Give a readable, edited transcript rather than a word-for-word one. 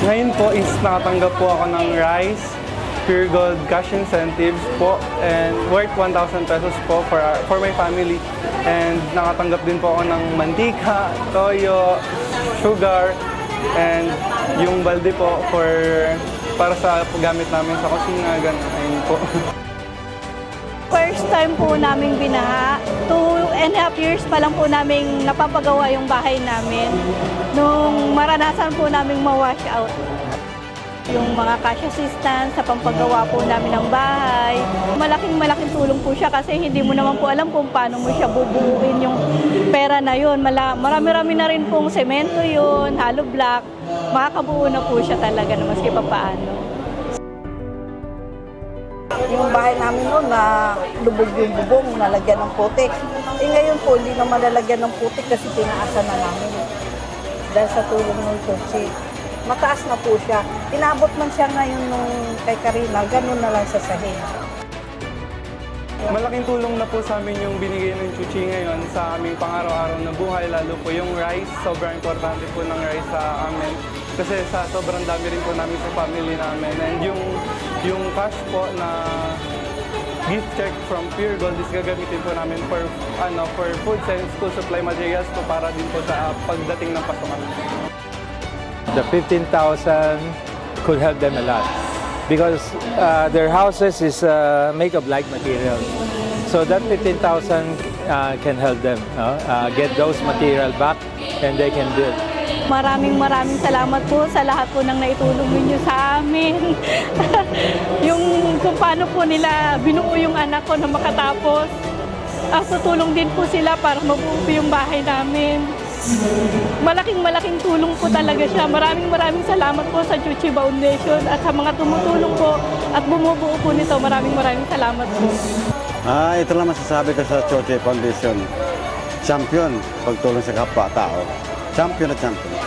Ngayon po is nakatanggap po ako ng rice, Pure Gold cash incentives po, and worth 1,000 pesos po for my family. And nakatanggap din po ako ng mantika, toyo, sugar, and yung balde po para sa gamit namin sa kusina, ganun. Ayun po. First time po namin binaha. 2.5 years pa lang po namin napapagawa yung bahay namin. Nung maranasan po namin ma-wash out. Yung mga cash assistance sa pampagawa po namin ng bahay. Malaking tulong po siya kasi hindi mo naman po alam kung paano mo siya bubuuin yung pera na yun. Marami-rami na rin pong semento yun, hollow block. Makakabuo na po siya talaga na maski pa paano. Yung bahay namin noon na lubog yung bubong, nalagyan ng putik. Ngayon po, hindi na malalagyan ng putik kasi tinaasan na namin. Dahil sa tulong ng Tutsi. Mataas na po siya. Inabot man siya ngayon nung kay Karina, ganun na lang sa sahig. Malaking tulong na po sa amin yung binigay ng Chuchi ngayon sa aming pang-araw-araw na buhay, lalo po yung rice. Sobrang importante po ng rice sa amin. Kasi sa sobrang dami rin po namin sa family namin. And yung cash po na gift check from Pure Gold is gagamitin po namin for food and school supply materials po para din po sa pagdating ng pasukan. The 15,000 could help them a lot because their houses is made of like materials. So that 15,000 can help them get those material back and they can build. Maraming salamat po sa lahat po ng naitulong ninyo sa amin. Yung kung paano po nila binuo yung anak ko na makatapos. Tutulong din po sila para mabuo yung bahay namin. Malaking tulong po talaga siya. Maraming salamat po sa Chuchi Foundation at sa mga tumutulong po at bumubuo po nito. Maraming salamat po. Ito lang masasabi ko sa Chuchi Foundation. Champion pagtulong sa kapwa-tao. Champion na champion.